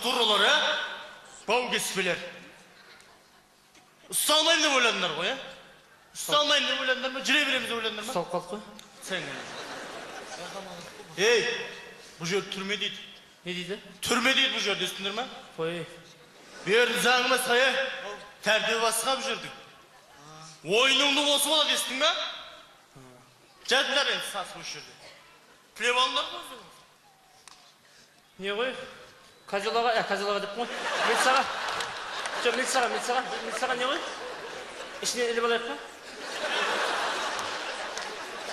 Turulur ya. Bau kesmeler. Ustalmayın da böylenler koy ya. Ustalmayın da böylenler mi? Cire birimiz böylenler mi? Sal kalk koy. Sen gel. Hey, bu jör türme değil. Ne deydi? Türme değil bu jör desindir mi? Koy. Bir yerin zangıma saya. Terdibi basığa bu jördük. Oyununu bozma da desin mi? Caddiler en sas bu jörde. Plevanlar bozdu. Niye koy? Kazılaga deyip koy. Milsaga. Çok milsaga ne koy? İşine eli balayıp koy.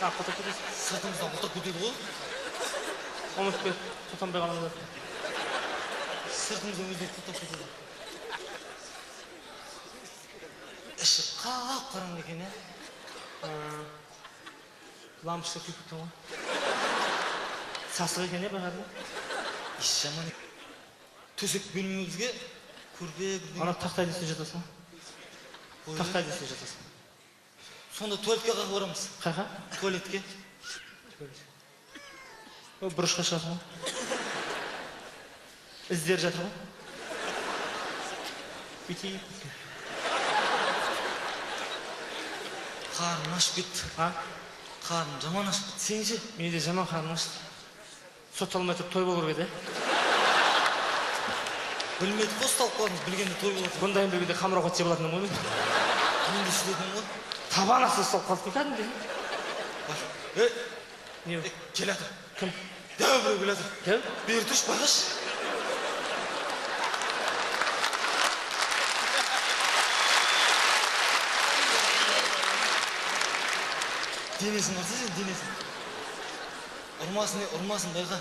Ha, kotak kutuyorsun. Sırtımızdan kotak kutuyordu o. Omuz koy. Tutan bir kalanı. Sırtımızdan özde kotak kutuyordu. Işık kalk karanlık ekan ya. Lampochka kuyib ketgan. Sassiq ekan ya baqarni. İş yaman. Tösek bölümümüzge kurbe. Ana taxtayni üstüne jatasan. Taxtayni üstüne jatasan. Sonda tuvaletke kalkıp varamız. Qaqa? Tuvaletke. O buruşqa chiqasan. İzler жатыр ғой. Biteyip. Karnım aşıp gitti. Ha? Karnım zaman aşıp gitti. Sence? Meni de жаман қарным ашты. Сотталмай тұрып той болу керек еді. Білмедік қой ұсталып қалдыңыз, білгенде той болады. Бұндайын білгенде қамыр ауқат жеп алатынмын ғой мен. Мен де істедім ғой. Табан асты ұсталып қалдық кәдімгі. Не? Кел жатыр. Кім? Дәу біреу кел жатыр. Дәу? Бері тұршы байқаш. Денесін қарса сен, денесін. Ұрмасын байқа.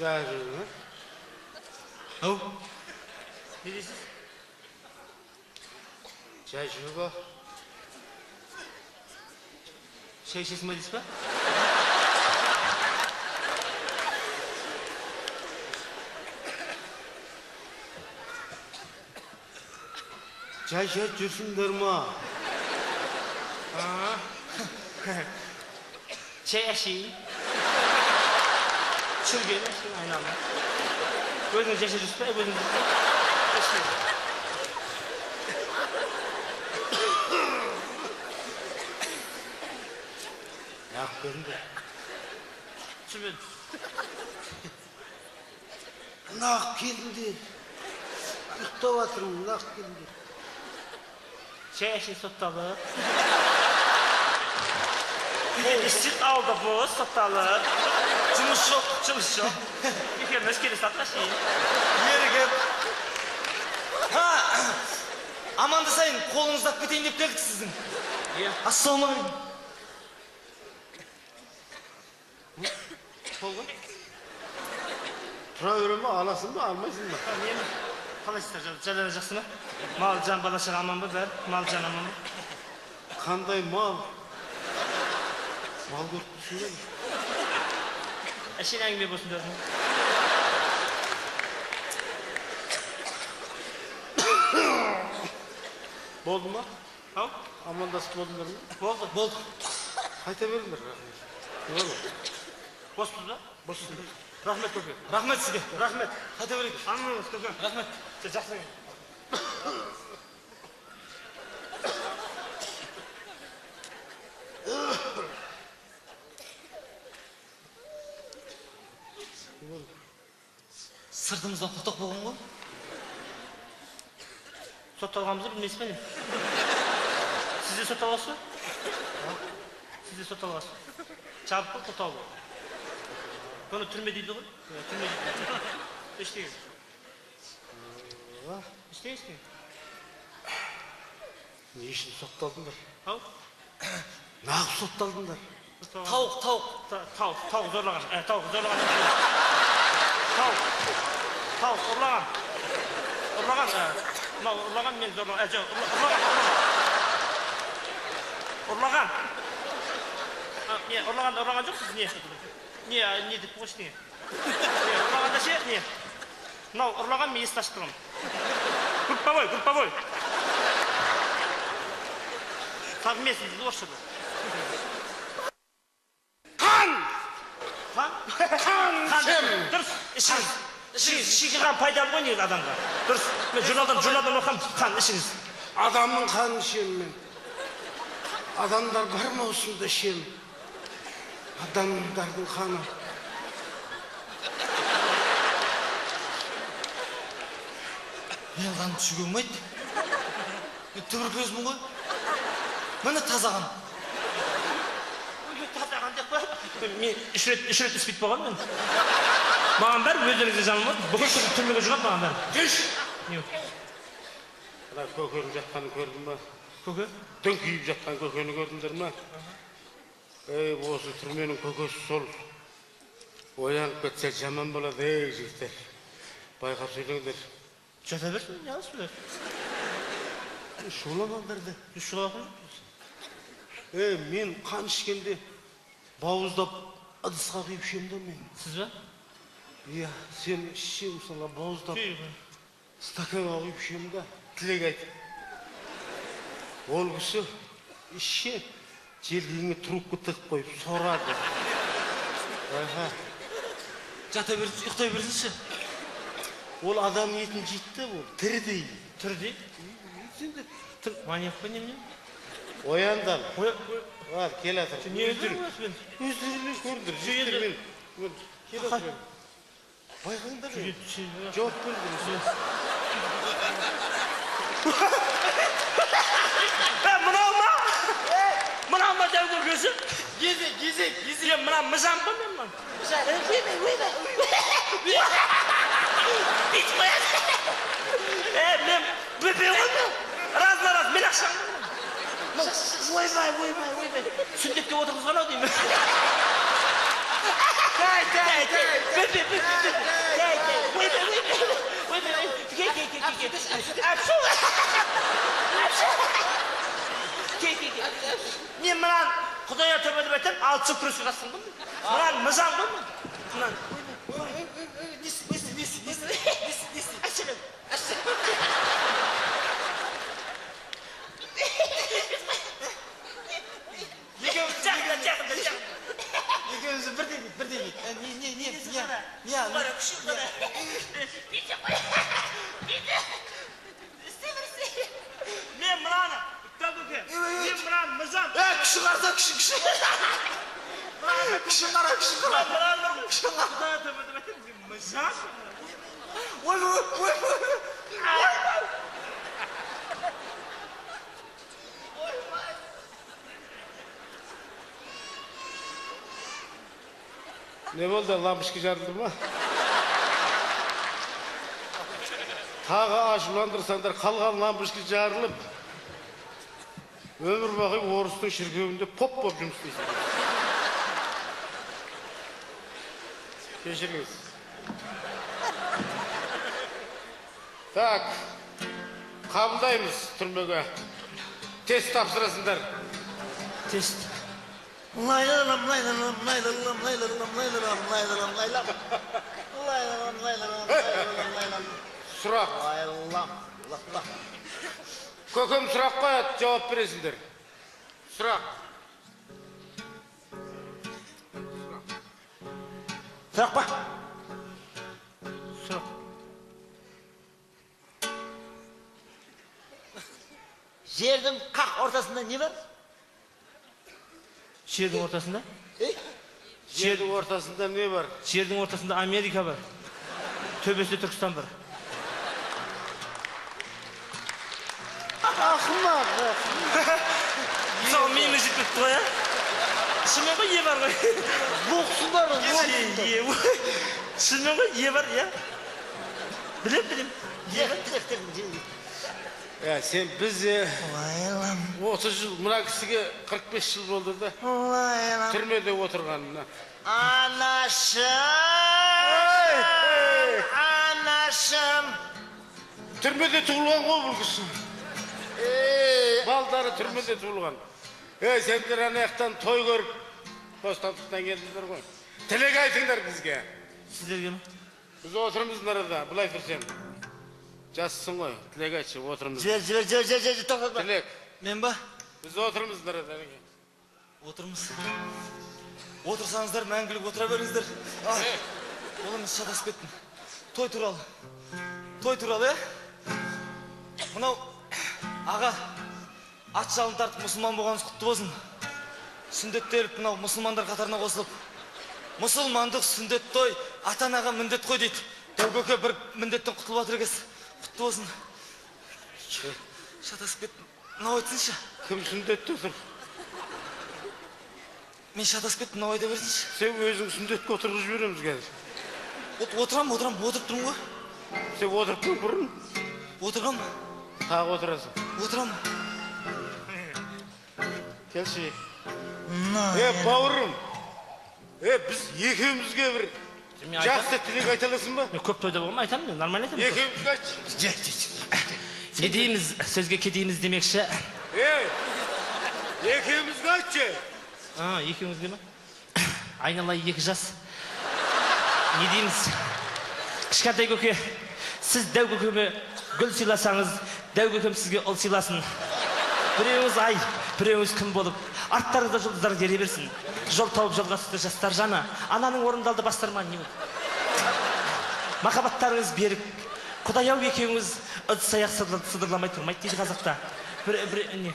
Жай-жай. Ау? Не дейсіз? Жай-жай ба. Шай ішесің ба дейсіз ба? Жай-жай жүрсіңдер ма? Çay eşiği. Çılgın eşiği aynı anda. Gözünü yaşayıcı üstüne, gözünü eşiği. Ya göründü. Çılgın. Naq keldi. Uxtab atırım, naq keldi. Çay eşiği sottalı. İşçik aldı bu, sottalı. Cımız yok. Çılış yok. Bir kere neşkeli satla şey. Yeri gel. Ha! Amanda sayın, kolunuzda biteyim deyip geldik sizin. Assalamualaikum. Kolgun. Tura verme, alasın mı, almasın mı? Niye mi? Kalay ister canlanacaksın mı? Mal can bana şey aman mı ver? Mal can aman mı? Kanday mal. Mal görüntüsün değil mi? Eşeğin engin olsun diyorsun. Boldu mu? Al. Amandasıp boldular mı? Oldu. Болды. Kayta verirler. Ne olur? Bostur da. Bossun. Rahmet köpek. Rahmet sizге. Rahmet. Қайта берейік. Anlıyoruz köpek. Rahmet. Жақсы. Сыртымыздан құттық болған ғой. Сотталғанымызды білмейсіз бе не? Siz de sotalası? Siz de sotalası. Çarpı sotalı. Bunu türme değil mi? Türme değil. İşte. İşte. Ne işin sottaldınlar? Al. Naq sottaldınlar? Tavuk. Tavuk zorlagan. Tavuk zorlagan. Tavuk zorlagan. Urlagan men zorlagan. Urlagan. Urlagan yok siz niye? Niye dip koş niye? Urlagan da şey niye? Urlagan men istaştırım. Групповой. Совместно лошади. Хан! Дұрыс. Ішіңіз қан пайдалы ғой негізі адамға. Дұрыс. Мен журналдан оқам қан ішіңіз. Адамның қанын ішемін мен. Адамдар бар ма осында ішемін? Адамдардың қаны. Мен қан түсіге болмайды. Мен туберкулезмін ғой. Міне тазаған. Тазаған деп қой. Мен үш рет іспейт болған мен. Маған бәрі өздеріңізде жанылмады. Бүкіл түрмеге жұғады маған бәрі. Кеш! Не? Көкенің жатқанын көрдің ба? Көке? Дөңкиіп жатқан көкені көрдіңдер ма? Осы түрменің көкесі сол. Оянып кетсе жаман болады, жігіттер. Байқап сөйлеңдер. Жата берсін, не алыс білер? Шуламаңдарды. Шулаған? Мен қан ішкенде бауыздап ыдысқа құйып ішемін да мен. Сіз ба? Иә, сен ішсең мысалы бауыздап стаканға құйып ішемін да. Тілек айт. Ол кісі ішсе желдігіңе трубка тығып қойып сорады. Жата берсін, ұйықтай берсінші. Ол адам етін жейді, ол тірідей. Тірідей? Маньяк па немене? Ояндан. Ал, кел атыр. Өздеріңіз көрдір. Жігіттермен. Кел атыр. Байқаңдар. Жауап бердіңіз. Мынау ма? Мынау ма дәу көргесі? Кезек. Мына мыжам ба мен мына? Бит қояды. Мен бөпе ғой мен. Раз, мен ақшам. Ойбай. Сүндетке отырғызған ау деймін. Бөпе. Мен мынан құдайға тәубе деп айтам, алтын күреске қатысым ғой. Мынан мыжам ғой мен. Мынан. Екеумізді бір деймін. Мен мынаны, көке, мен мынаны мыжам. Күші қарса, күші. Күші қара. Құдайға тәубе деп айтам, мыжам. Ой. Ne oldu? Lamпочка жарылды ма? Тағы ашуландырсаңдар, қалған лампочка жарылып, өмір бақи орыстың шіркеуінде поп болып жұмыс істейсің. Кешіріңіз. Так, қабылдаймыз түрмеге. Тест тапсырасыңдар. Тест. Лайлалам. Сұрақ. Көкем сұрақ қояды, жауап бересіңдер. Сұрақ. Сұрақ па? Сұрақ. Жердің қақ ортасында не бар? Жердің ортасында? Жердің ортасында не бар? Жердің ортасында Америка бар. Төбесінде Түркістан бар. Ақымақ. Мысалы менің жетпепті ғой, а? Шынымен ғой, е бар ғой. Боқсын бар ғой. Шынымен ғой, е бар, я? Білем. Е бар. Ya sen biz Vaylam. 30 yıl, buna kişiye 45 yıl oldu da Vaylam. türmede oturganına. Anaşım. Anaşım. Türmede tuğulgan o bulgusu. Baldarı türmede tuğulgan. Senler anayaktan toy görüp bostanlıktan geldiler koy. Tilek aytыңдар bizge. Sizlerge mi? Biz oturumuz nerede? Bulay sen. Жазсын ғой, тілек айтшы, отырмыз. Жібер, тоқтатма. Тілек, Мен ба? біз отырмыз nerede? Отырмыз. Отырсаңыздар, мәңгілік отыра беріңіздер. Олыңыз шатасып кеттім. Той туралы. Той туралы, Мынау, аға, ат жалын тартып мұсылман болғаныңыз құтты болсын. Сүндеттеліп, мынау мұсылмандар қатарына қосылып. Мұсылмандық сүндет той, ата-анаға міндет қой дейді. Дәугөке бір міндеттен құтылып жатыр екенсіз. Құтты болсын. Шатасып кеттім. Мынау айтсыншы. Кім сүндетті отыр? Мен шатасып кеттім, мынау айта берсінші. Сен өзің сүндетке отырғызып жібереміз қазір. Отырам, отырып тұрмын ғой. Сен отырып тұр бұрын. Отырғам. Тағы отырасың. Отырам. Келші. Бауырым. Біз екеумізге бір жақсы тілек айта аласың ба? Мен көп тойда болғанмын, айтамын мен, нормально айтамын. Екеумізге айтшы. Не дейміз, сөзге кетейміз демекші. Екеумізге айтшы. Екеумізге ме? Айналай 2 жас. Не дейміз? Кішкентай көке, сіз дәу көкеме гүл сыйласаңыз, дәу көкем сізге ұл сыйласын. Біреуіңіз ай, біреуіңіз күн болып, арттарыңызда жұлдыздар ере берсін. Жол тауып жолға түсті жастар жаны, ананың орындалды бастарман не болды. Махаббаттарыңыз берік, Құдай-ау екеуіңіз ыдыс-аяқ сыдырламай тұрмайды дейді қазақта. Не?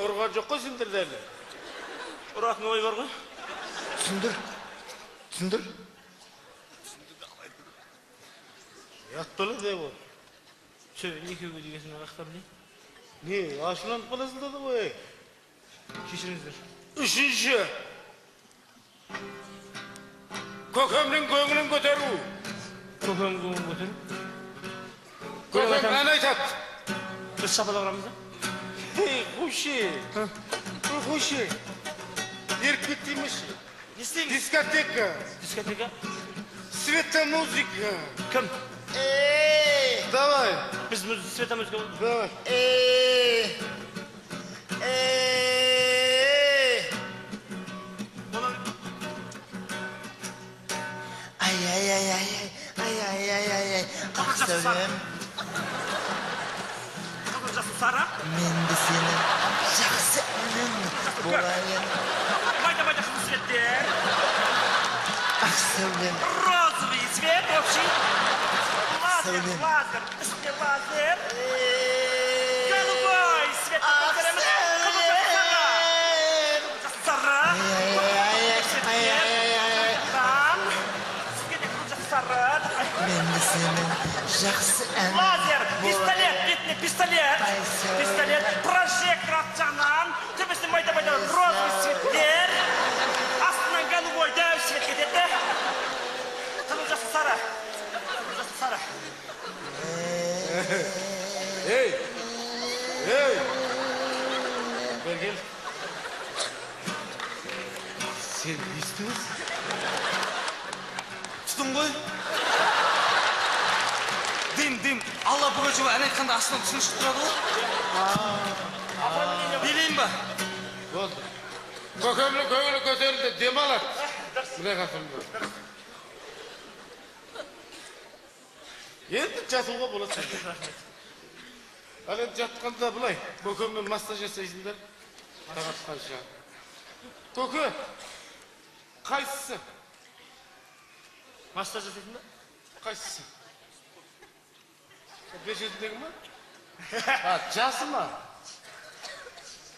Ұрған жоқ қой сендерді әлі. Ұратын ой бар ғой? Түсіндір. Ят бөлі де бұл. Екеуге дегесіне қақтар не? Не, ашыланып қаласыңдар да ғой. Кешіріңіздер. 3-ші. Көкемнің көңілін көтеру. Көкем көңілін көтеру? Көкем ән айтады. Біз шапалақ ұрамыз да? Қойшы. Қойшы. Еркек деймеші. Не істейміз? Дискотека. Дискотека? Светомузыка. Кім? Давай. Біз светомузыка болдық. Давай. Ай. Ақсәулем. Сара? Мен де сенің жақсы інің болайын. Майда қызыл светтер. Ақсәулем. Розовый цвет общий. Ақсәулем. Лазер. Үстіне лазер. Голубой свет. Ақсәулем. Сара. Мен де сенің жақсы інің Лазер. болайын. Пистолет. Бетіне пистолет. Пистолет. Прожектор атжанан. Төбесіне майда розовый светтер. Астынан голубой дәу свет кетеді. Қызыл жасы сары. Сара. Ей. Gel gel. Sen istiyorsun. Тұтым ғой. Дим. Алла бүгін ән айтқанда астынан түсінішіп тұрады ғой. Билейін ба? Болды. Көкемнің көңілі көтерілді, демалады. Міне қасымда. Енді жатуға болады. Ал енді жатқанда бұлай, көкеммен массаж жасайсыңдар. Тағат қанша. Көке, қайсысы? Массаж жасайтын ба? Қайсысы? Бешетіндегі ма? Жасы ма?